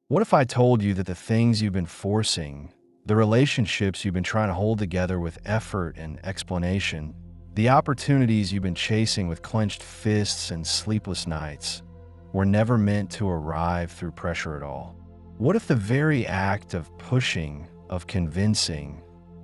What if I told you that the things you've been forcing, the relationships you've been trying to hold together with effort and explanation, the opportunities you've been chasing with clenched fists and sleepless nights, were never meant to arrive through pressure at all? What if the very act of pushing, of convincing,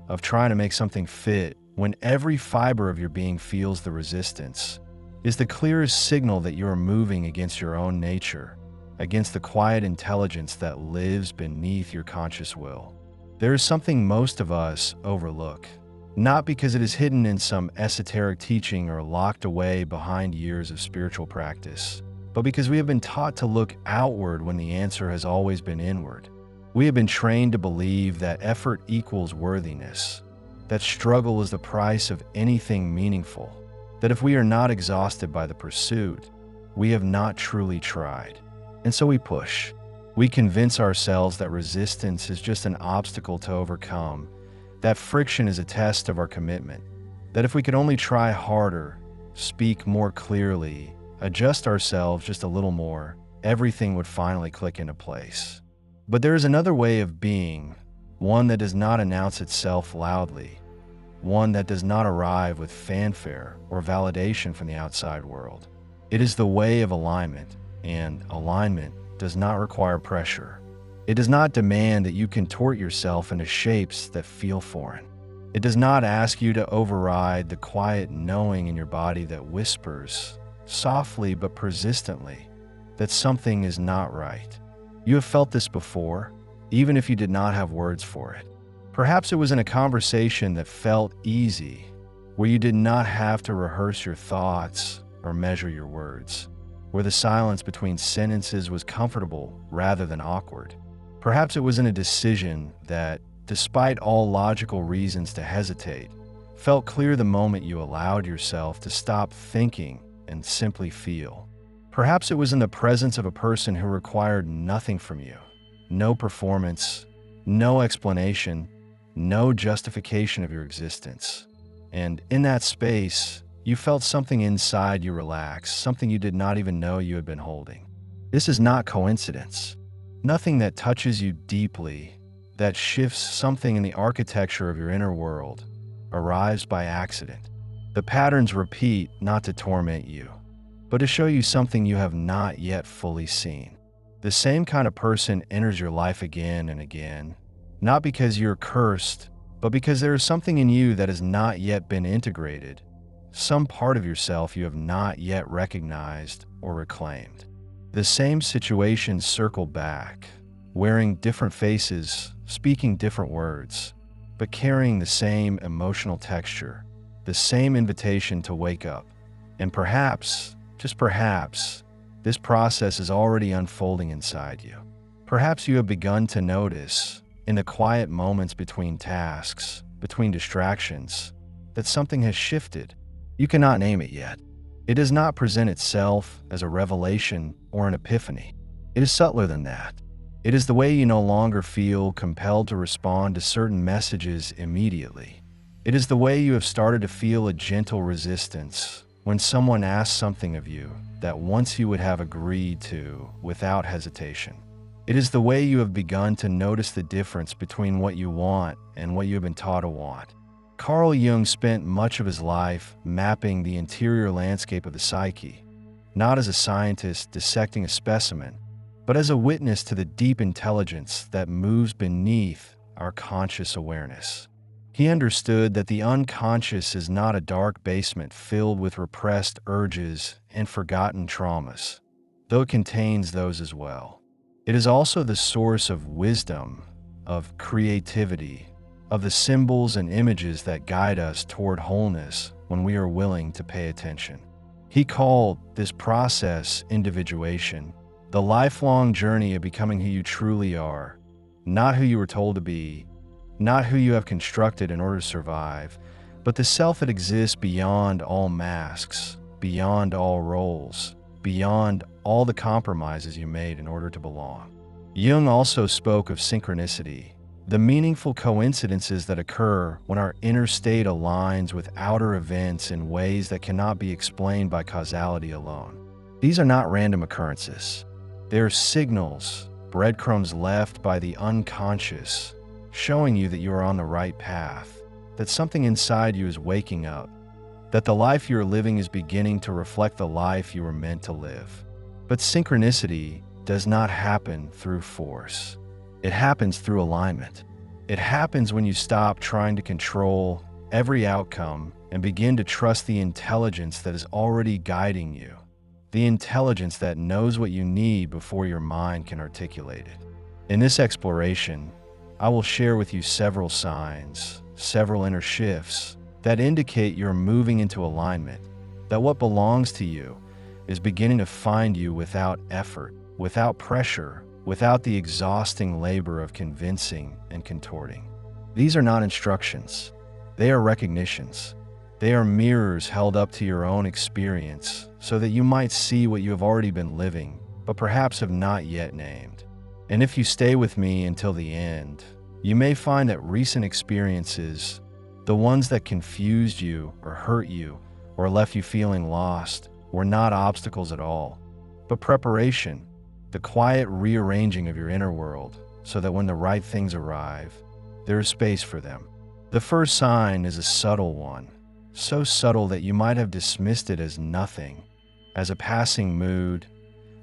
of trying to make something fit when every fiber of your being feels the resistance, is the clearest signal that you are moving against your own nature, against the quiet intelligence that lives beneath your conscious will? There is something most of us overlook, not because it is hidden in some esoteric teaching or locked away behind years of spiritual practice, but because we have been taught to look outward when the answer has always been inward. We have been trained to believe that effort equals worthiness, that struggle is the price of anything meaningful, that if we are not exhausted by the pursuit, we have not truly tried. And so we push. We convince ourselves that resistance is just an obstacle to overcome, that friction is a test of our commitment, that if we could only try harder, speak more clearly, adjust ourselves just a little more, everything would finally click into place. But there is another way of being, one that does not announce itself loudly, one that does not arrive with fanfare or validation from the outside world. It is the way of alignment, and alignment does not require pressure. It does not demand that you contort yourself into shapes that feel foreign. It does not ask you to override the quiet knowing in your body that whispers, softly but persistently, that something is not right. You have felt this before, even if you did not have words for it. Perhaps it was in a conversation that felt easy, where you did not have to rehearse your thoughts or measure your words, where the silence between sentences was comfortable rather than awkward. Perhaps it was in a decision that, despite all logical reasons to hesitate, felt clear the moment you allowed yourself to stop thinking and simply feel. Perhaps it was in the presence of a person who required nothing from you, no performance, no explanation, no justification of your existence. And in that space, you felt something inside you relax, something you did not even know you had been holding. This is not coincidence. Nothing that touches you deeply, that shifts something in the architecture of your inner world, arrives by accident. The patterns repeat not to torment you, but to show you something you have not yet fully seen. The same kind of person enters your life again and again, not because you're cursed, but because there is something in you that has not yet been integrated, some part of yourself you have not yet recognized or reclaimed. The same situations circle back, wearing different faces, speaking different words, but carrying the same emotional texture, the same invitation to wake up. And perhaps, just perhaps, this process is already unfolding inside you. Perhaps you have begun to notice, in the quiet moments between tasks, between distractions, that something has shifted. You cannot name it yet. It does not present itself as a revelation or an epiphany. It is subtler than that. It is the way you no longer feel compelled to respond to certain messages immediately. It is the way you have started to feel a gentle resistance when someone asks something of you that once you would have agreed to without hesitation. It is the way you have begun to notice the difference between what you want and what you have been taught to want. Carl Jung spent much of his life mapping the interior landscape of the psyche, not as a scientist dissecting a specimen, but as a witness to the deep intelligence that moves beneath our conscious awareness. He understood that the unconscious is not a dark basement filled with repressed urges and forgotten traumas, though it contains those as well. It is also the source of wisdom, of creativity, of the symbols and images that guide us toward wholeness when we are willing to pay attention. He called this process individuation, the lifelong journey of becoming who you truly are, not who you were told to be, not who you have constructed in order to survive, but the self that exists beyond all masks, beyond all roles, beyond all the compromises you made in order to belong. Jung also spoke of synchronicity, the meaningful coincidences that occur when our inner state aligns with outer events in ways that cannot be explained by causality alone. These are not random occurrences. They are signals, breadcrumbs left by the unconscious, showing you that you are on the right path, that something inside you is waking up, that the life you are living is beginning to reflect the life you were meant to live. But synchronicity does not happen through force. It happens through alignment. It happens when you stop trying to control every outcome and begin to trust the intelligence that is already guiding you. The intelligence that knows what you need before your mind can articulate it. In this exploration, I will share with you several signs, several inner shifts that indicate you're moving into alignment, that what belongs to you is beginning to find you without effort, without pressure, without the exhausting labor of convincing and contorting. These are not instructions. They are recognitions. They are mirrors held up to your own experience so that you might see what you have already been living, but perhaps have not yet named. And if you stay with me until the end, you may find that recent experiences, the ones that confused you or hurt you or left you feeling lost, were not obstacles at all, but preparation, the quiet rearranging of your inner world so that when the right things arrive, there is space for them. The first sign is a subtle one, so subtle that you might have dismissed it as nothing, as a passing mood,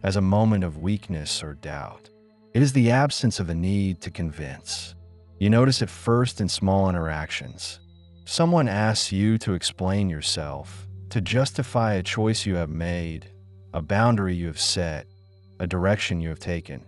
as a moment of weakness or doubt. It is the absence of a need to convince. You notice it first in small interactions. Someone asks you to explain yourself, to justify a choice you have made, a boundary you have set, a direction you have taken.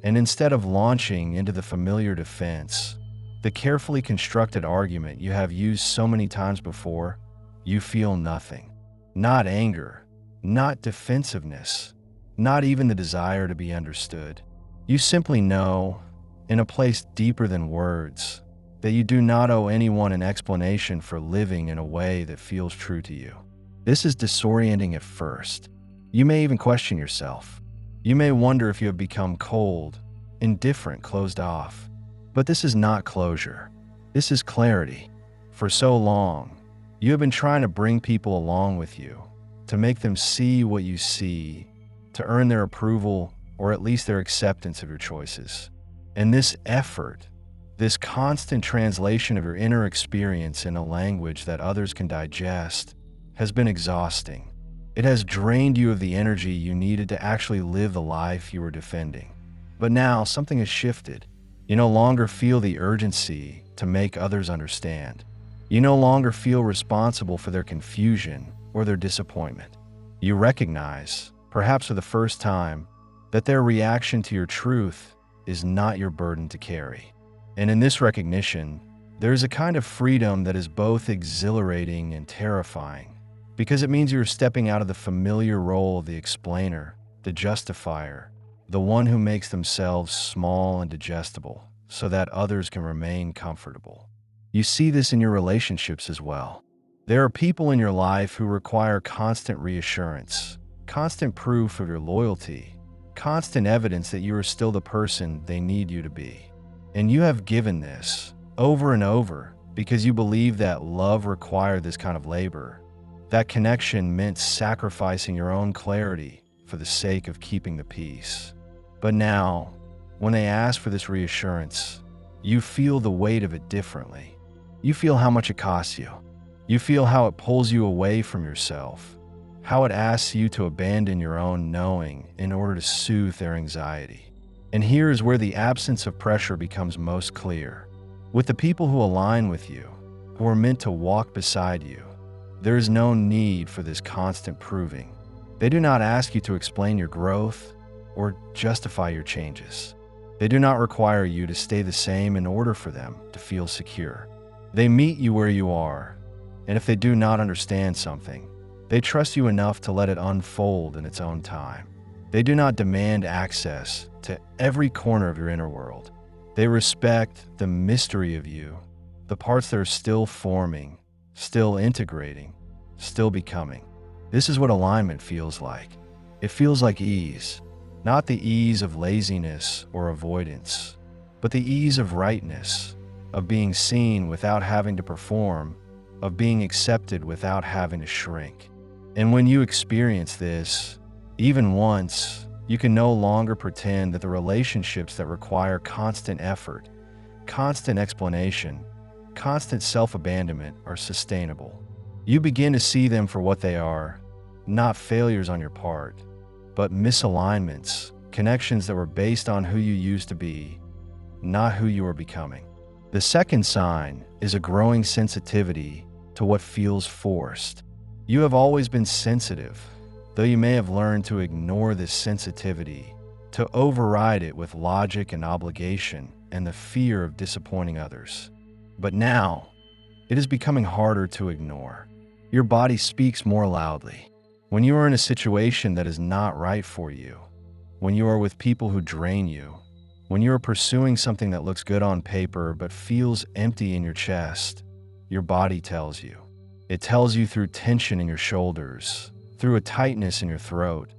And instead of launching into the familiar defense, the carefully constructed argument you have used so many times before, you feel nothing. Not anger, not defensiveness, not even the desire to be understood. You simply know, in a place deeper than words, that you do not owe anyone an explanation for living in a way that feels true to you. This is disorienting at first. You may even question yourself. You may wonder if you have become cold, indifferent, closed off. But this is not closure. This is clarity. For so long, you have been trying to bring people along with you, to make them see what you see, to earn their approval or at least their acceptance of your choices. And this effort, this constant translation of your inner experience in a language that others can digest, has been exhausting. It has drained you of the energy you needed to actually live the life you were defending. But now something has shifted. You no longer feel the urgency to make others understand. You no longer feel responsible for their confusion or their disappointment. You recognize, perhaps for the first time, that their reaction to your truth is not your burden to carry. And in this recognition, there is a kind of freedom that is both exhilarating and terrifying, because it means you're stepping out of the familiar role of the explainer, the justifier, the one who makes themselves small and digestible so that others can remain comfortable. You see this in your relationships as well. There are people in your life who require constant reassurance, constant proof of your loyalty, constant evidence that you are still the person they need you to be. And you have given this over and over because you believe that love required this kind of labor. That connection meant sacrificing your own clarity for the sake of keeping the peace. But now, when they ask for this reassurance, you feel the weight of it differently. You feel how much it costs you. You feel how it pulls you away from yourself, how it asks you to abandon your own knowing in order to soothe their anxiety. And here is where the absence of pressure becomes most clear. With the people who align with you, who are meant to walk beside you, there is no need for this constant proving. They do not ask you to explain your growth or justify your changes. They do not require you to stay the same in order for them to feel secure. They meet you where you are, and if they do not understand something, they trust you enough to let it unfold in its own time. They do not demand access to every corner of your inner world. They respect the mystery of you, the parts that are still forming, still integrating, still becoming. This is what alignment feels like. It feels like ease, not the ease of laziness or avoidance, but the ease of rightness, of being seen without having to perform, of being accepted without having to shrink. And when you experience this, even once, You can no longer pretend that the relationships that require constant effort, constant explanation, constant self-abandonment are sustainable. You begin to see them for what they are, not failures on your part, but misalignments, connections that were based on who you used to be, not who you are becoming. The second sign is a growing sensitivity to what feels forced. You have always been sensitive, though you may have learned to ignore this sensitivity, to override it with logic and obligation and the fear of disappointing others. But now, it is becoming harder to ignore. Your body speaks more loudly. When you are in a situation that is not right for you, when you are with people who drain you, when you are pursuing something that looks good on paper but feels empty in your chest, your body tells you. It tells you through tension in your shoulders, through a tightness in your throat,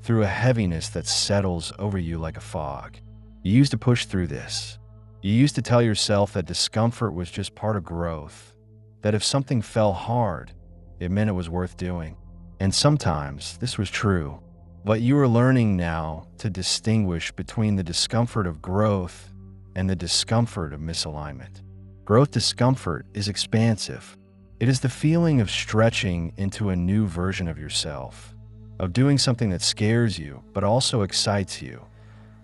through a heaviness that settles over you like a fog. You used to push through this. You used to tell yourself that discomfort was just part of growth, that if something fell hard, it meant it was worth doing. And sometimes this was true, but you are learning now to distinguish between the discomfort of growth and the discomfort of misalignment. Growth discomfort is expansive. It is the feeling of stretching into a new version of yourself, of doing something that scares you but also excites you,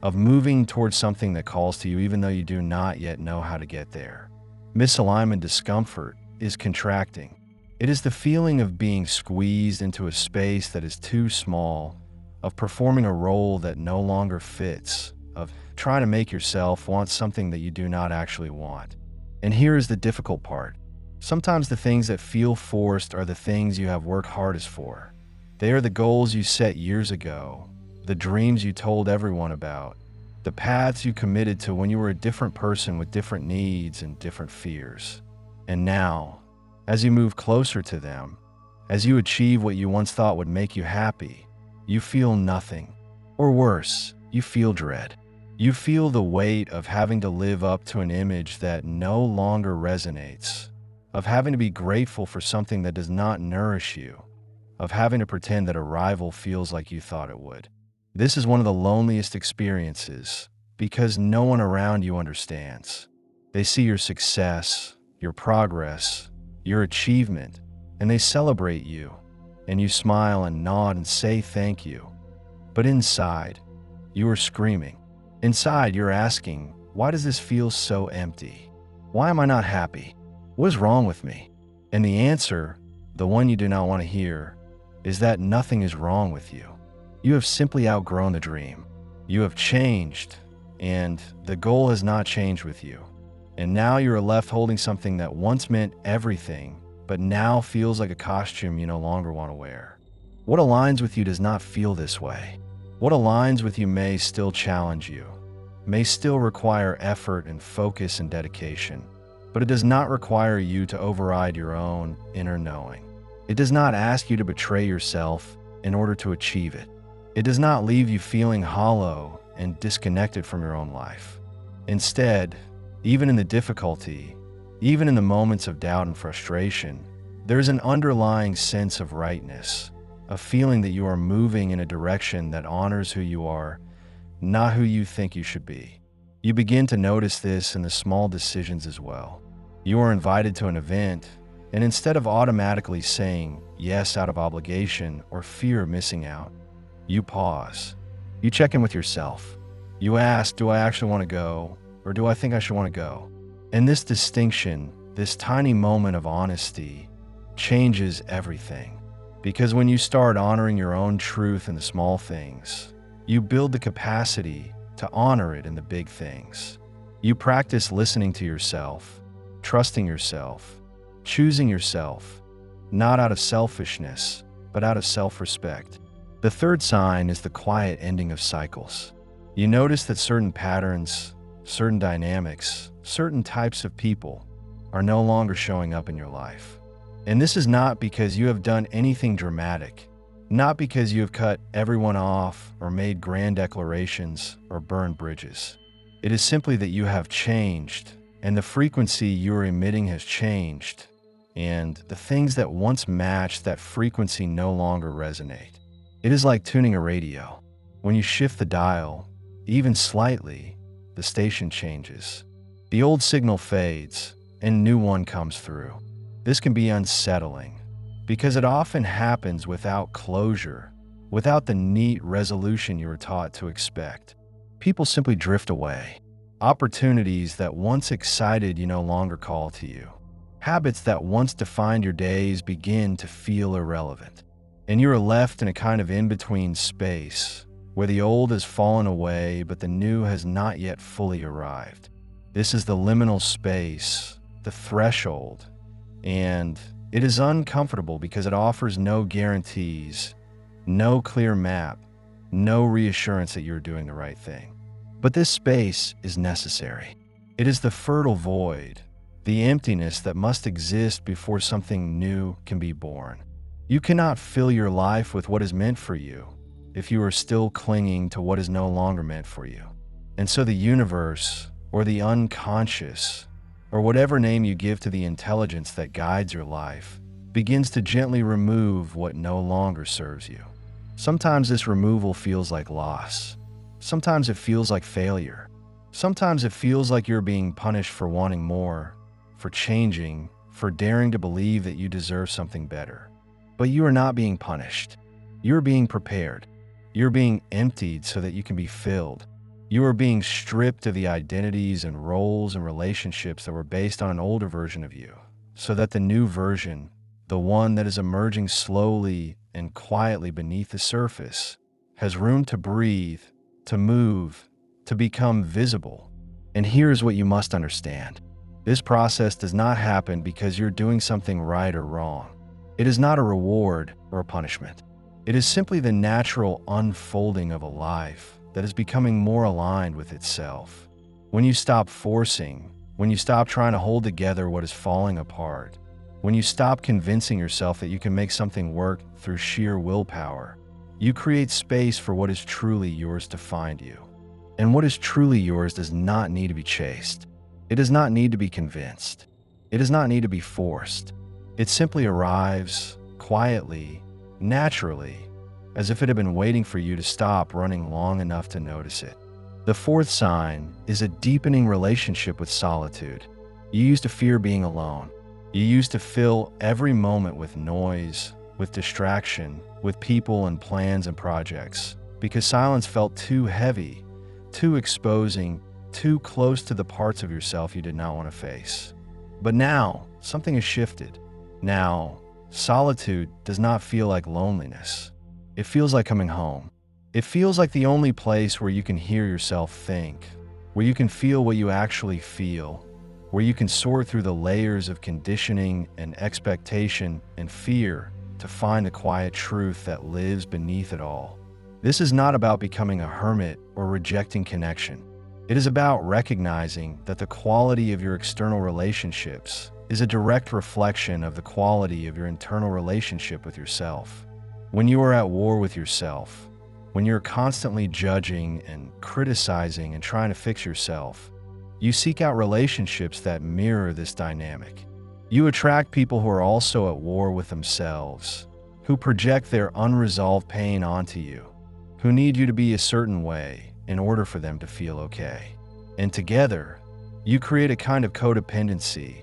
of moving towards something that calls to you even though you do not yet know how to get there. Misalignment discomfort is contracting. It is the feeling of being squeezed into a space that is too small, of performing a role that no longer fits, of trying to make yourself want something that you do not actually want. And here is the difficult part. Sometimes the things that feel forced are the things you have worked hardest for. They are the goals you set years ago, the dreams you told everyone about, the paths you committed to when you were a different person with different needs and different fears. And now, as you move closer to them, as you achieve what you once thought would make you happy, you feel nothing. Or worse, you feel dread. You feel the weight of having to live up to an image that no longer resonates, of having to be grateful for something that does not nourish you, of having to pretend that a rival feels like you thought it would. This is one of the loneliest experiences because no one around you understands. They see your success, your progress, your achievement, and they celebrate you, and you smile and nod and say thank you. But inside, you are screaming. Inside, you're asking, why does this feel so empty? Why am I not happy? What is wrong with me? And the answer, the one you do not want to hear, is that nothing is wrong with you. You have simply outgrown the dream. You have changed, and the goal has not changed with you. And now you are left holding something that once meant everything, but now feels like a costume you no longer want to wear. What aligns with you does not feel this way. What aligns with you may still challenge you, may still require effort and focus and dedication, but it does not require you to override your own inner knowing. It does not ask you to betray yourself in order to achieve it. It does not leave you feeling hollow and disconnected from your own life. Instead, even in the difficulty, even in the moments of doubt and frustration, there is an underlying sense of rightness, a feeling that you are moving in a direction that honors who you are, not who you think you should be. You begin to notice this in the small decisions as well. You are invited to an event, and instead of automatically saying yes out of obligation or fear of missing out, you pause. You check in with yourself. You ask, do I actually want to go, or do I think I should want to go? And this distinction, this tiny moment of honesty, changes everything. Because when you start honoring your own truth in the small things, you build the capacity to honor it in the big things. You practice listening to yourself, trusting yourself, choosing yourself, not out of selfishness, but out of self-respect. The third sign is the quiet ending of cycles. You notice that certain patterns, certain dynamics, certain types of people are no longer showing up in your life. And this is not because you have done anything dramatic, not because you have cut everyone off or made grand declarations or burned bridges. It is simply that you have changed, and the frequency you are emitting has changed, and the things that once matched that frequency no longer resonate. It is like tuning a radio. When you shift the dial, even slightly, the station changes. The old signal fades, and a new one comes through. This can be unsettling, because it often happens without closure, without the neat resolution you were taught to expect. People simply drift away. Opportunities that once excited you no longer call to you. Habits that once defined your days begin to feel irrelevant. And you are left in a kind of in-between space, where the old has fallen away but the new has not yet fully arrived. This is the liminal space, the threshold, and it is uncomfortable because it offers no guarantees, no clear map, no reassurance that you're doing the right thing. But this space is necessary. It is the fertile void, the emptiness that must exist before something new can be born. You cannot fill your life with what is meant for you if you are still clinging to what is no longer meant for you. And so the universe, or the unconscious, or whatever name you give to the intelligence that guides your life, begins to gently remove what no longer serves you. Sometimes this removal feels like loss. Sometimes it feels like failure. Sometimes it feels like you're being punished for wanting more, for changing, for daring to believe that you deserve something better. But you are not being punished. You're being prepared. You're being emptied so that you can be filled. You are being stripped of the identities and roles and relationships that were based on an older version of you, so that the new version, the one that is emerging slowly and quietly beneath the surface, has room to breathe, to move, to become visible. And here's what you must understand. This process does not happen because you're doing something right or wrong. It is not a reward or a punishment. It is simply the natural unfolding of a life that is becoming more aligned with itself. When you stop forcing, when you stop trying to hold together what is falling apart, when you stop convincing yourself that you can make something work through sheer willpower, you create space for what is truly yours to find you. And what is truly yours does not need to be chased. It does not need to be convinced. It does not need to be forced. It simply arrives quietly, naturally, as if it had been waiting for you to stop running long enough to notice it. The fourth sign is a deepening relationship with solitude. You used to fear being alone. You used to fill every moment with noise, with distraction, with people and plans and projects, because silence felt too heavy, too exposing, too close to the parts of yourself you did not want to face. But now, something has shifted. Now, solitude does not feel like loneliness. It feels like coming home. It feels like the only place where you can hear yourself think, where you can feel what you actually feel, where you can sort through the layers of conditioning and expectation and fear to find the quiet truth that lives beneath it all. This is not about becoming a hermit or rejecting connection. It is about recognizing that the quality of your external relationships is a direct reflection of the quality of your internal relationship with yourself. When you are at war with yourself, when you're constantly judging and criticizing and trying to fix yourself, you seek out relationships that mirror this dynamic. You attract people who are also at war with themselves, who project their unresolved pain onto you, who need you to be a certain way in order for them to feel okay. And together, you create a kind of codependency,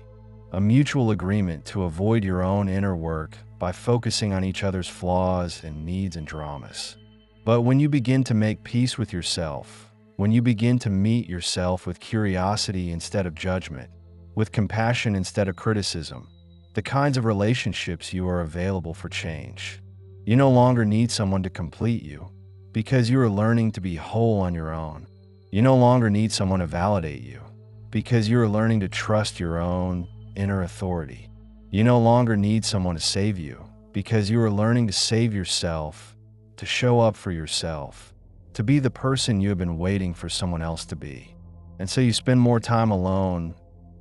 a mutual agreement to avoid your own inner work by focusing on each other's flaws and needs and dramas. But when you begin to make peace with yourself, when you begin to meet yourself with curiosity instead of judgment, with compassion instead of criticism, the kinds of relationships you are available for change. You no longer need someone to complete you, because you are learning to be whole on your own. You no longer need someone to validate you, because you are learning to trust your own inner authority. You no longer need someone to save you, because you are learning to save yourself, to show up for yourself, to be the person you have been waiting for someone else to be. And so you spend more time alone,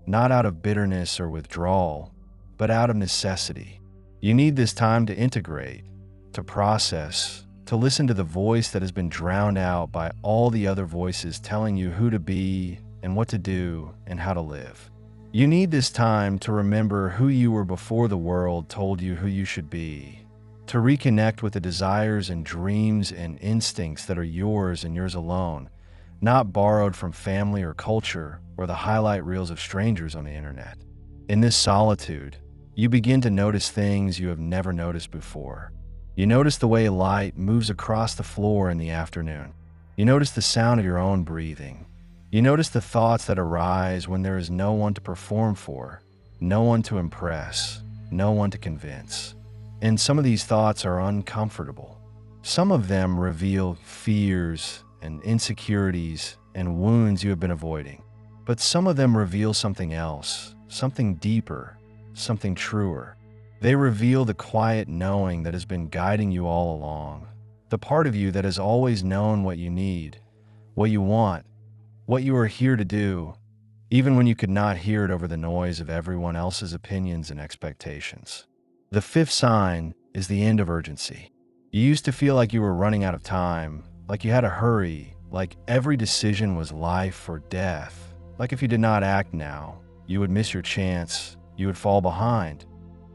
not out of bitterness or withdrawal, but out of necessity. You need this time to integrate, to process, to listen to the voice that has been drowned out by all the other voices telling you who to be and what to do and how to live. You need this time to remember who you were before the world told you who you should be, to reconnect with the desires and dreams and instincts that are yours and yours alone, not borrowed from family or culture or the highlight reels of strangers on the internet. In this solitude, you begin to notice things you have never noticed before. You notice the way light moves across the floor in the afternoon. You notice the sound of your own breathing. You notice the thoughts that arise when there is no one to perform for, no one to impress, no one to convince. And some of these thoughts are uncomfortable. Some of them reveal fears and insecurities and wounds you have been avoiding. But some of them reveal something else, something deeper, something truer. They reveal the quiet knowing that has been guiding you all along, the part of you that has always known what you need, what you want, what you are here to do, even when you could not hear it over the noise of everyone else's opinions and expectations. The fifth sign is the end of urgency. You used to feel like you were running out of time, like you had to hurry, like every decision was life or death, like if you did not act now, you would miss your chance, you would fall behind,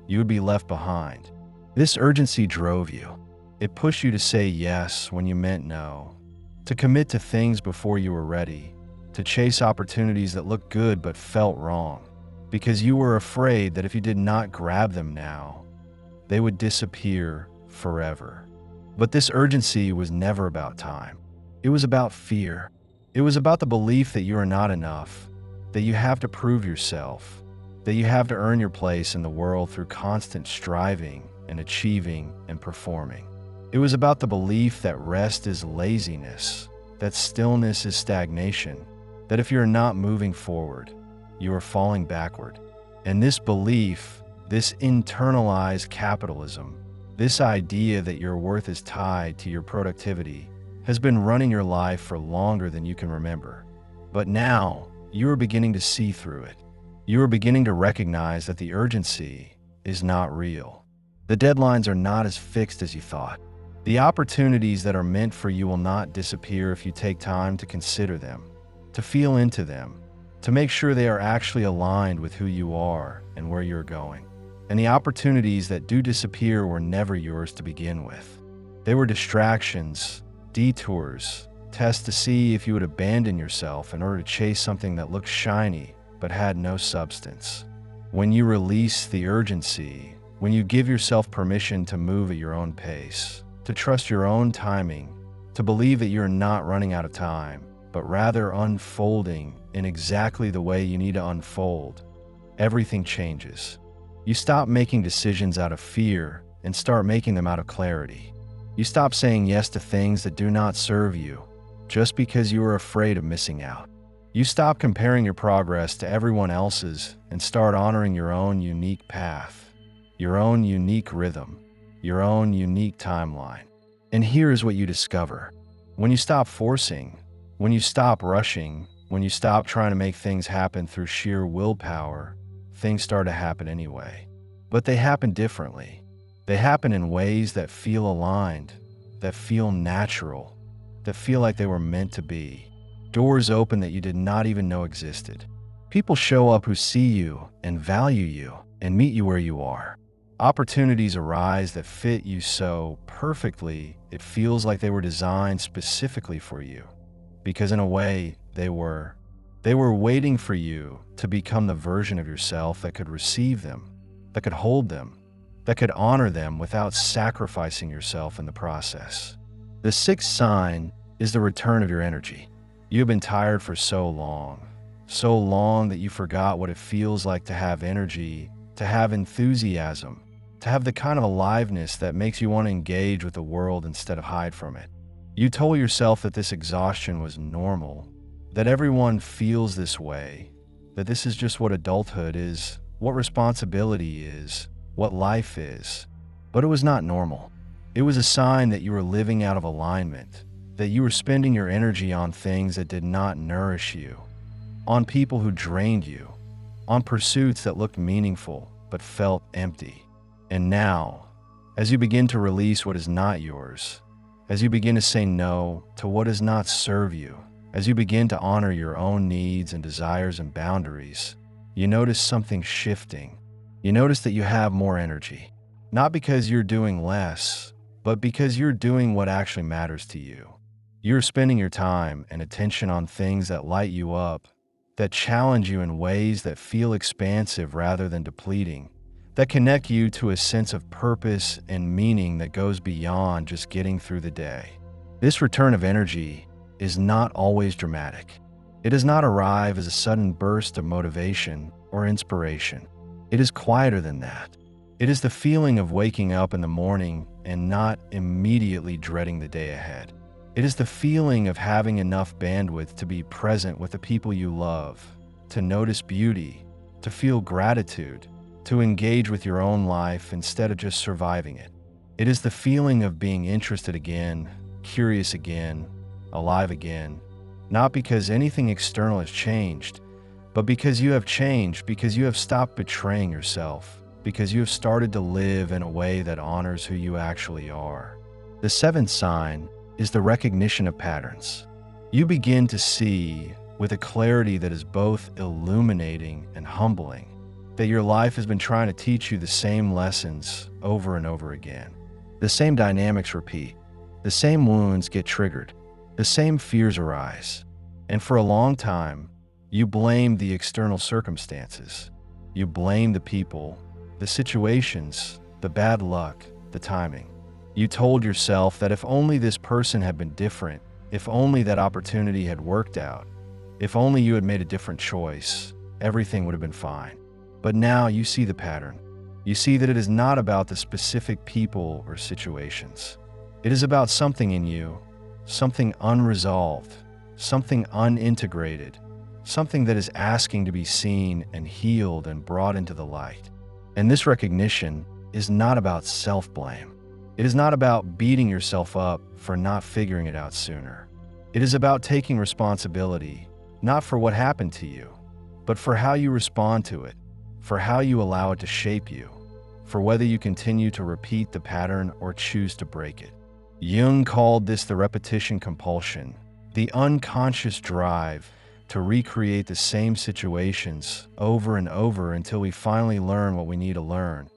you would be left behind. This urgency drove you. It pushed you to say yes when you meant no, to commit to things before you were ready, to chase opportunities that looked good but felt wrong, because you were afraid that if you did not grab them now, they would disappear forever. But this urgency was never about time. It was about fear. It was about the belief that you are not enough, that you have to prove yourself, that you have to earn your place in the world through constant striving and achieving and performing. It was about the belief that rest is laziness, that stillness is stagnation, that if you're not moving forward, you are falling backward. And this belief, this internalized capitalism, this idea that your worth is tied to your productivity, has been running your life for longer than you can remember. But now, you are beginning to see through it. You are beginning to recognize that the urgency is not real. The deadlines are not as fixed as you thought. The opportunities that are meant for you will not disappear if you take time to consider them, to feel into them, to make sure they are actually aligned with who you are and where you're going. And the opportunities that do disappear were never yours to begin with. They were distractions, detours, tests to see if you would abandon yourself in order to chase something that looked shiny but had no substance. When you release the urgency, when you give yourself permission to move at your own pace, to trust your own timing, to believe that you're not running out of time, but rather unfolding in exactly the way you need to unfold, everything changes. You stop making decisions out of fear and start making them out of clarity. You stop saying yes to things that do not serve you just because you are afraid of missing out. You stop comparing your progress to everyone else's and start honoring your own unique path, your own unique rhythm, your own unique timeline. And here is what you discover. When you stop forcing, when you stop rushing, when you stop trying to make things happen through sheer willpower, things start to happen anyway. But they happen differently. They happen in ways that feel aligned, that feel natural, that feel like they were meant to be. Doors open that you did not even know existed. People show up who see you and value you and meet you where you are. Opportunities arise that fit you so perfectly it feels like they were designed specifically for you. Because in a way, they were waiting for you to become the version of yourself that could receive them, that could hold them, that could honor them without sacrificing yourself in the process. The sixth sign is the return of your energy. You have been tired for so long that you forgot what it feels like to have energy, to have enthusiasm, to have the kind of aliveness that makes you want to engage with the world instead of hide from it. You told yourself that this exhaustion was normal, that everyone feels this way, that this is just what adulthood is, what responsibility is, what life is. But it was not normal. It was a sign that you were living out of alignment, that you were spending your energy on things that did not nourish you, on people who drained you, on pursuits that looked meaningful but felt empty. And now, as you begin to release what is not yours, as you begin to say no to what does not serve you, as you begin to honor your own needs and desires and boundaries, you notice something shifting. You notice that you have more energy. Not because you're doing less, but because you're doing what actually matters to you. You're spending your time and attention on things that light you up, that challenge you in ways that feel expansive rather than depleting, that connect you to a sense of purpose and meaning that goes beyond just getting through the day. This return of energy is not always dramatic. It does not arrive as a sudden burst of motivation or inspiration. It is quieter than that. It is the feeling of waking up in the morning and not immediately dreading the day ahead. It is the feeling of having enough bandwidth to be present with the people you love, to notice beauty, to feel gratitude, to engage with your own life instead of just surviving it. It is the feeling of being interested again, curious again, alive again, not because anything external has changed, but because you have changed, because you have stopped betraying yourself, because you have started to live in a way that honors who you actually are. The seventh sign is the recognition of patterns. You begin to see, with a clarity that is both illuminating and humbling, that your life has been trying to teach you the same lessons over and over again. The same dynamics repeat. The same wounds get triggered. The same fears arise. And for a long time, you blamed the external circumstances. You blamed the people, the situations, the bad luck, the timing. You told yourself that if only this person had been different, if only that opportunity had worked out, if only you had made a different choice, everything would have been fine. But now you see the pattern. You see that it is not about the specific people or situations. It is about something in you, something unresolved, something unintegrated, something that is asking to be seen and healed and brought into the light. And this recognition is not about self-blame. It is not about beating yourself up for not figuring it out sooner. It is about taking responsibility, not for what happened to you, but for how you respond to it, for how you allow it to shape you, for whether you continue to repeat the pattern or choose to break it. Jung called this the repetition compulsion, the unconscious drive to recreate the same situations over and over until we finally learn what we need to learn,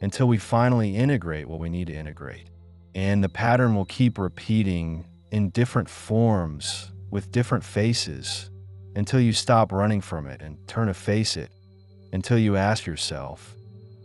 until we finally integrate what we need to integrate. And the pattern will keep repeating in different forms, with different faces, until you stop running from it and turn to face it, until you ask yourself,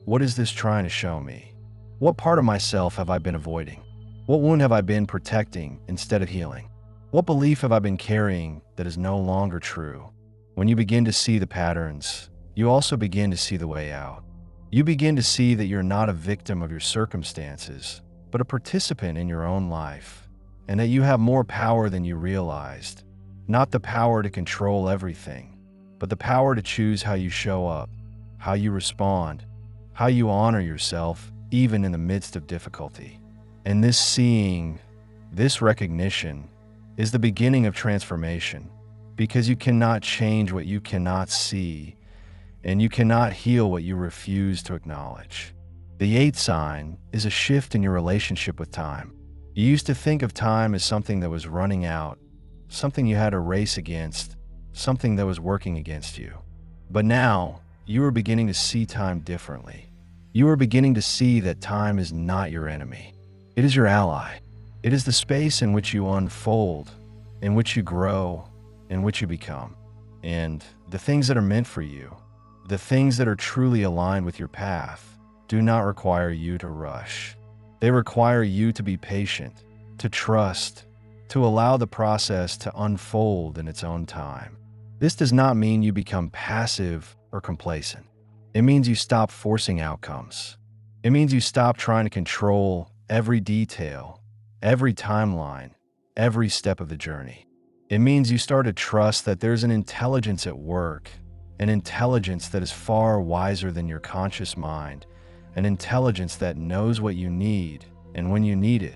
what is this trying to show me? What part of myself have I been avoiding? What wound have I been protecting instead of healing? What belief have I been carrying that is no longer true? When you begin to see the patterns, you also begin to see the way out. You begin to see that you're not a victim of your circumstances, but a participant in your own life, and that you have more power than you realized. Not the power to control everything, but the power to choose how you show up, how you respond, how you honor yourself, even in the midst of difficulty. And this seeing, this recognition, is the beginning of transformation, because you cannot change what you cannot see, and you cannot heal what you refuse to acknowledge. The eighth sign is a shift in your relationship with time. You used to think of time as something that was running out, something you had to race against, something that was working against you. But now, you are beginning to see time differently. You are beginning to see that time is not your enemy. It is your ally. It is the space in which you unfold, in which you grow, in which you become. And the things that are meant for you, the things that are truly aligned with your path, do not require you to rush. They require you to be patient, to trust, to allow the process to unfold in its own time. This does not mean you become passive or complacent. It means you stop forcing outcomes. It means you stop trying to control every detail, every timeline, every step of the journey. It means you start to trust that there's an intelligence at work, an intelligence that is far wiser than your conscious mind, an intelligence that knows what you need and when you need it,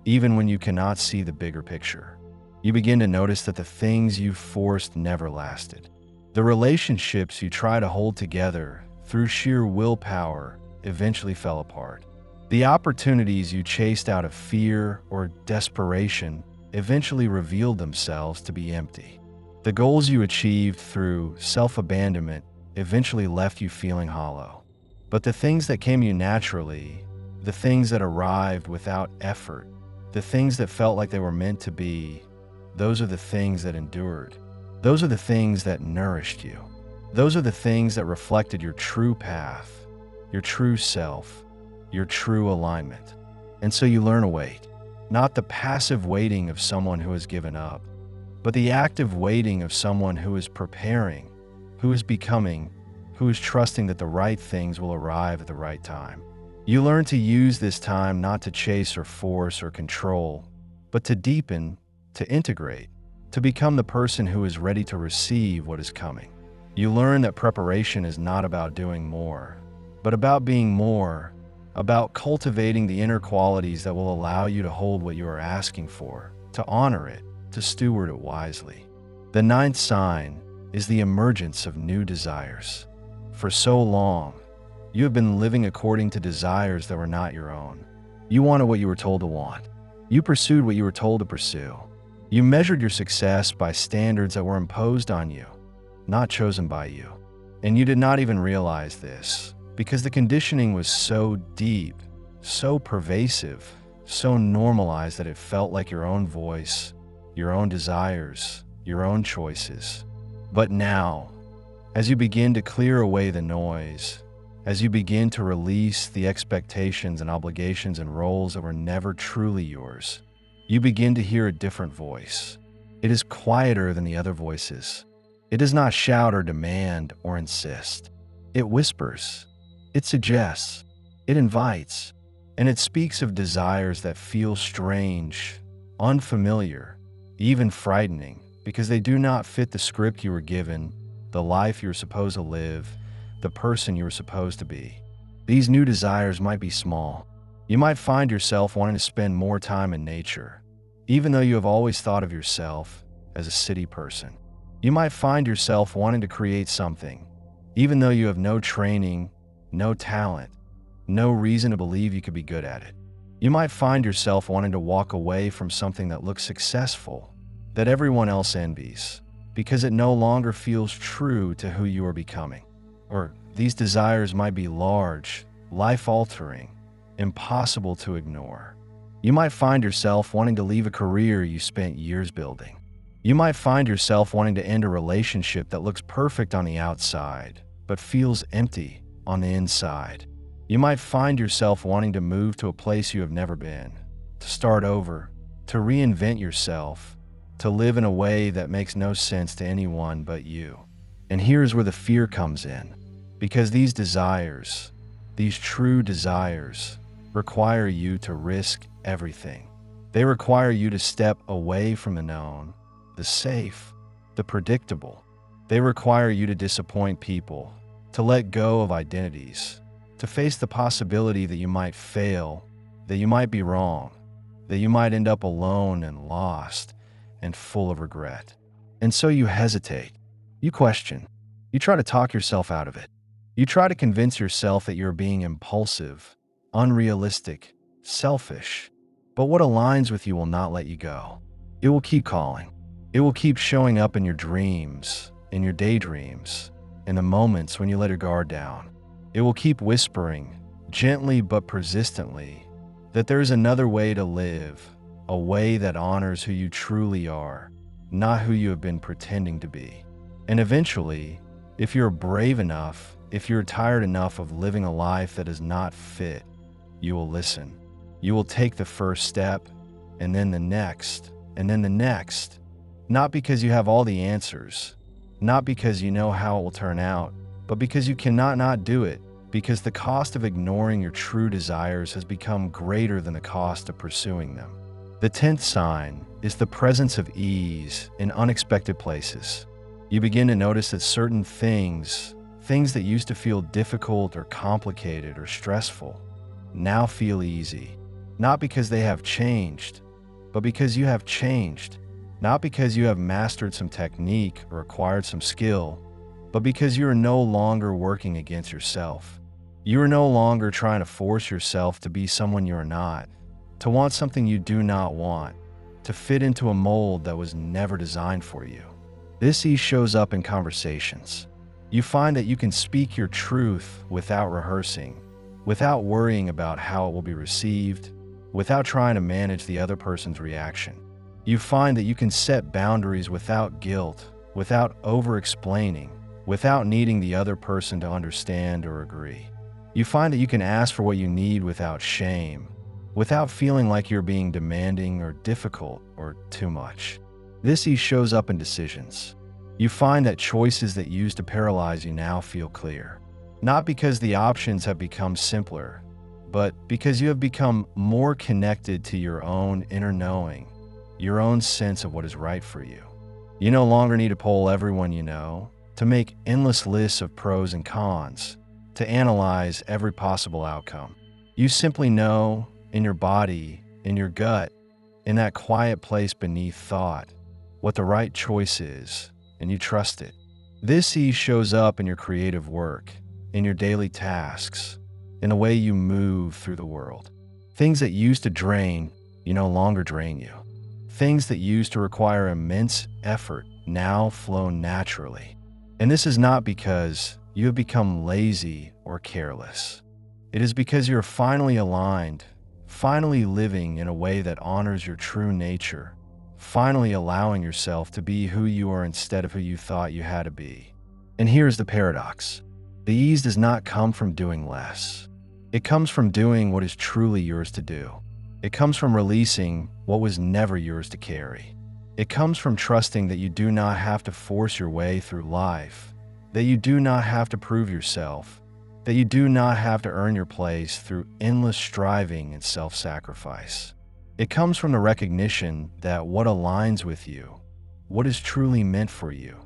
even when you cannot see the bigger picture. You begin to notice that the things you forced never lasted. The relationships you try to hold together through sheer willpower eventually fell apart. The opportunities you chased out of fear or desperation eventually revealed themselves to be empty. The goals you achieved through self-abandonment eventually left you feeling hollow. But the things that came you naturally, the things that arrived without effort, the things that felt like they were meant to be, those are the things that endured. Those are the things that nourished you. Those are the things that reflected your true path, your true self, your true alignment. And so you learn to wait, not the passive waiting of someone who has given up, but the active waiting of someone who is preparing, who is becoming, who is trusting that the right things will arrive at the right time. You learn to use this time not to chase or force or control, but to deepen, to integrate, to become the person who is ready to receive what is coming. You learn that preparation is not about doing more, but about being more, about cultivating the inner qualities that will allow you to hold what you are asking for, to honor it, to steward it wisely. The ninth sign is the emergence of new desires. For so long, you have been living according to desires that were not your own. You wanted what you were told to want. You pursued what you were told to pursue. You measured your success by standards that were imposed on you, not chosen by you. And you did not even realize this, because the conditioning was so deep, so pervasive, so normalized that it felt like your own voice, your own desires, your own choices. But now, as you begin to clear away the noise, as you begin to release the expectations and obligations and roles that were never truly yours, you begin to hear a different voice. It is quieter than the other voices. It does not shout or demand or insist. It whispers. It suggests. It invites. And it speaks of desires that feel strange, unfamiliar, even frightening, because they do not fit the script you were given, the life you were supposed to live, the person you were supposed to be. These new desires might be small. You might find yourself wanting to spend more time in nature, even though you have always thought of yourself as a city person. You might find yourself wanting to create something, even though you have no training, no talent, no reason to believe you could be good at it. You might find yourself wanting to walk away from something that looks successful, that everyone else envies, because it no longer feels true to who you are becoming. Or these desires might be large, life-altering, impossible to ignore. You might find yourself wanting to leave a career you spent years building. You might find yourself wanting to end a relationship that looks perfect on the outside, but feels empty on the inside. You might find yourself wanting to move to a place you have never been, to start over, to reinvent yourself, to live in a way that makes no sense to anyone but you. And here's where the fear comes in, because these desires, these true desires, require you to risk everything. They require you to step away from the known, the safe, the predictable. They require you to disappoint people, to let go of identities, to face the possibility that you might fail, that you might be wrong, that you might end up alone and lost and full of regret. And so you hesitate, you question, you try to talk yourself out of it. You try to convince yourself that you're being impulsive, unrealistic, selfish. But what aligns with you will not let you go. It will keep calling. It will keep showing up in your dreams, in your daydreams, in the moments when you let your guard down. It will keep whispering, gently but persistently, that there's another way to live, a way that honors who you truly are, not who you have been pretending to be. And eventually, if you're brave enough, if you're tired enough of living a life that is not fit, you will listen. You will take the first step, and then the next, and then the next. Not because you have all the answers, not because you know how it will turn out, but because you cannot not do it, because the cost of ignoring your true desires has become greater than the cost of pursuing them. The 10th sign is the presence of ease in unexpected places. You begin to notice that certain things that used to feel difficult or complicated or stressful, now feel easy. Not because they have changed, but because you have changed. Not because you have mastered some technique or acquired some skill, but because you are no longer working against yourself. You are no longer trying to force yourself to be someone you are not, to want something you do not want, to fit into a mold that was never designed for you. This ease shows up in conversations. You find that you can speak your truth without rehearsing, without worrying about how it will be received, without trying to manage the other person's reaction. You find that you can set boundaries without guilt, without over-explaining, without needing the other person to understand or agree. You find that you can ask for what you need without shame, without feeling like you're being demanding or difficult or too much. This ease shows up in decisions. You find that choices that used to paralyze you now feel clear. Not because the options have become simpler, but because you have become more connected to your own inner knowing, your own sense of what is right for you. You no longer need to poll everyone you know, to make endless lists of pros and cons, to analyze every possible outcome. You simply know, in your body, in your gut, in that quiet place beneath thought, what the right choice is, and you trust it. This ease shows up in your creative work, in your daily tasks, in the way you move through the world. Things that used to drain you no longer drain you. Things that used to require immense effort now flow naturally. And this is not because you have become lazy or careless. It is because you're finally aligned, finally living in a way that honors your true nature, finally allowing yourself to be who you are instead of who you thought you had to be. And here's the paradox. The ease does not come from doing less. It comes from doing what is truly yours to do. It comes from releasing what was never yours to carry. It comes from trusting that you do not have to force your way through life, that you do not have to prove yourself, that you do not have to earn your place through endless striving and self-sacrifice. It comes from the recognition that what aligns with you, what is truly meant for you,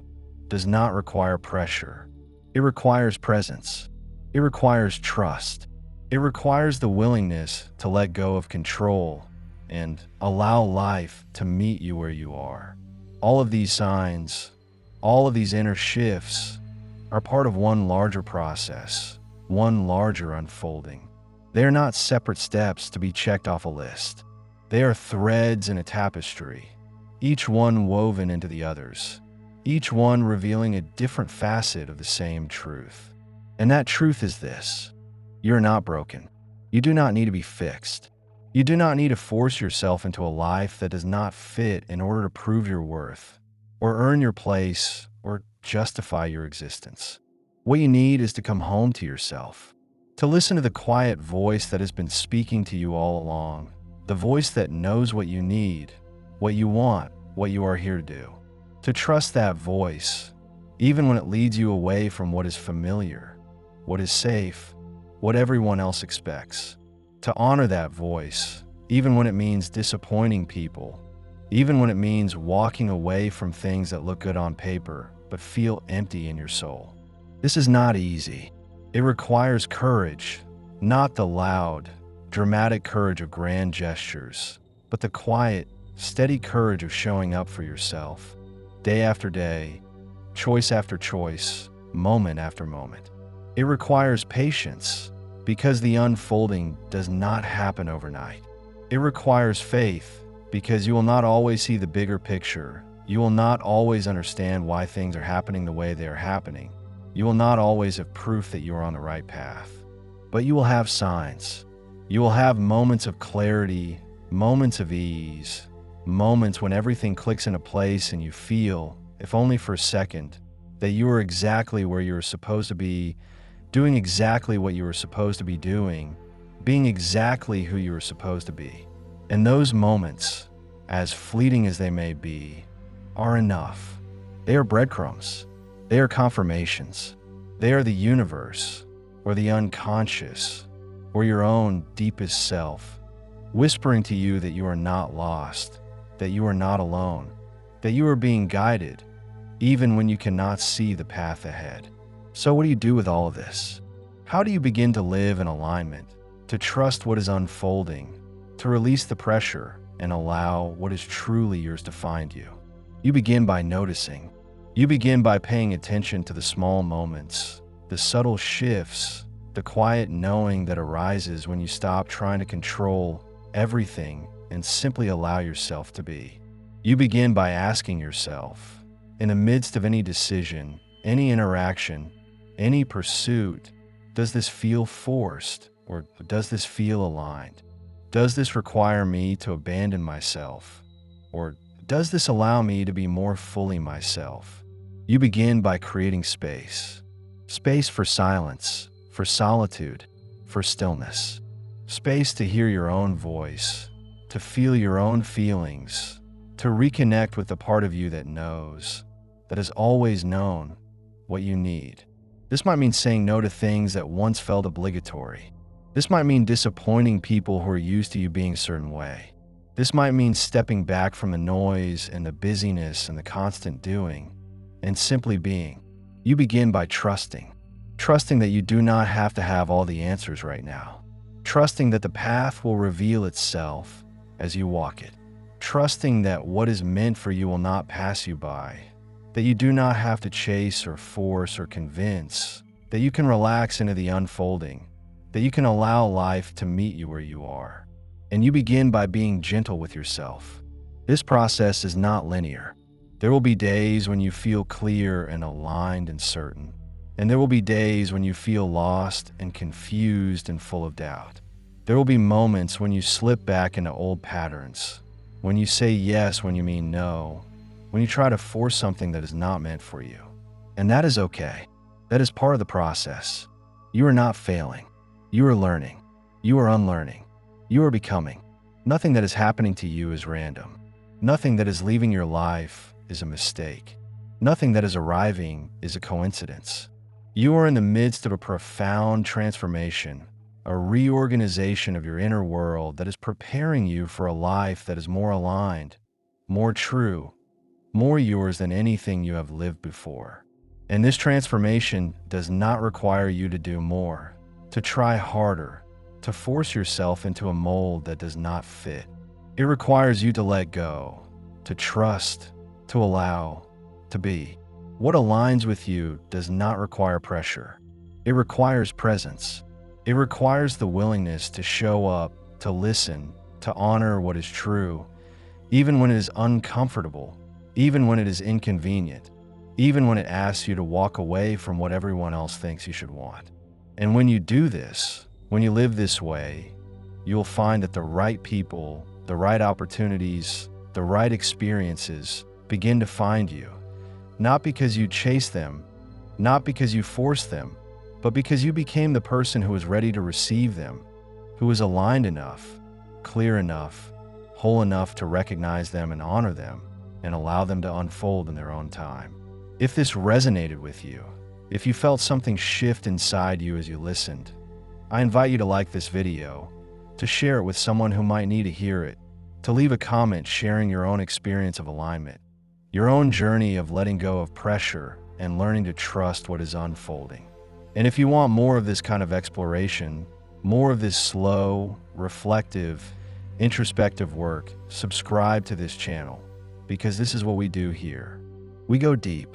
does not require pressure. It requires presence. It requires trust. It requires the willingness to let go of control and allow life to meet you where you are. All of these signs, all of these inner shifts are part of one larger process, one larger unfolding. They are not separate steps to be checked off a list. They are threads in a tapestry, each one woven into the others, each one revealing a different facet of the same truth. And that truth is this: you're not broken. You do not need to be fixed. You do not need to force yourself into a life that does not fit in order to prove your worth, or earn your place, or justify your existence. What you need is to come home to yourself, to listen to the quiet voice that has been speaking to you all along, the voice that knows what you need, what you want, what you are here to do. To trust that voice, even when it leads you away from what is familiar, what is safe, what everyone else expects. To honor that voice, even when it means disappointing people, even when it means walking away from things that look good on paper but feel empty in your soul. This is not easy. It requires courage, not the loud, dramatic courage of grand gestures, but the quiet, steady courage of showing up for yourself, day after day, choice after choice, moment after moment. It requires patience, because the unfolding does not happen overnight. It requires faith, because you will not always see the bigger picture. You will not always understand why things are happening the way they are happening. You will not always have proof that you are on the right path. But you will have signs. You will have moments of clarity, moments of ease, moments when everything clicks into place and you feel, if only for a second, that you are exactly where you are supposed to be, doing exactly what you were supposed to be doing, being exactly who you were supposed to be. And those moments, as fleeting as they may be, are enough. They are breadcrumbs. They are confirmations. They are the universe, or the unconscious, or your own deepest self, whispering to you that you are not lost, that you are not alone, that you are being guided, even when you cannot see the path ahead. So what do you do with all of this? How do you begin to live in alignment, to trust what is unfolding, to release the pressure and allow what is truly yours to find you? You begin by noticing. You begin by paying attention to the small moments, the subtle shifts, the quiet knowing that arises when you stop trying to control everything and simply allow yourself to be. You begin by asking yourself, in the midst of any decision, any interaction, any pursuit, does this feel forced? Or does this feel aligned? Does this require me to abandon myself? Or does this allow me to be more fully myself? You begin by creating space. Space for silence, for solitude, for stillness. Space to hear your own voice, to feel your own feelings, to reconnect with the part of you that knows, that has always known what you need. This might mean saying no to things that once felt obligatory. This might mean disappointing people who are used to you being a certain way. This might mean stepping back from the noise and the busyness and the constant doing and simply being. You begin by trusting. Trusting that you do not have to have all the answers right now. Trusting that the path will reveal itself as you walk it. Trusting that what is meant for you will not pass you by. That you do not have to chase or force or convince. That you can relax into the unfolding. That you can allow life to meet you where you are. And you begin by being gentle with yourself. This process is not linear. There will be days when you feel clear and aligned and certain. And there will be days when you feel lost and confused and full of doubt. There will be moments when you slip back into old patterns, when you say yes when you mean no, when you try to force something that is not meant for you. And that is okay. That is part of the process. You are not failing. You are learning. You are unlearning. You are becoming. Nothing that is happening to you is random. Nothing that is leaving your life is a mistake. Nothing that is arriving is a coincidence. You are in the midst of a profound transformation, a reorganization of your inner world that is preparing you for a life that is more aligned, more true, more yours than anything you have lived before. And this transformation does not require you to do more, to try harder, to force yourself into a mold that does not fit. It requires you to let go, to trust, to allow, to be. What aligns with you does not require pressure. It requires presence. It requires the willingness to show up, to listen, to honor what is true, even when it is uncomfortable, even when it is inconvenient, even when it asks you to walk away from what everyone else thinks you should want. And when you do this, when you live this way, you will find that the right people, the right opportunities, the right experiences begin to find you. Not because you chase them, not because you force them, but because you became the person who was ready to receive them, who was aligned enough, clear enough, whole enough to recognize them and honor them, and allow them to unfold in their own time. If this resonated with you, if you felt something shift inside you as you listened, I invite you to like this video, to share it with someone who might need to hear it, to leave a comment sharing your own experience of alignment, your own journey of letting go of pressure and learning to trust what is unfolding. And if you want more of this kind of exploration, more of this slow, reflective, introspective work, subscribe to this channel, because this is what we do here. We go deep.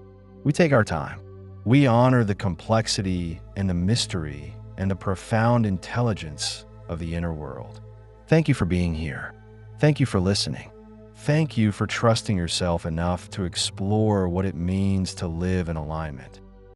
We take our time. We honor the complexity and the mystery and the profound intelligence of the inner world. Thank you for being here. Thank you for listening. Thank you for trusting yourself enough to explore what it means to live in alignment.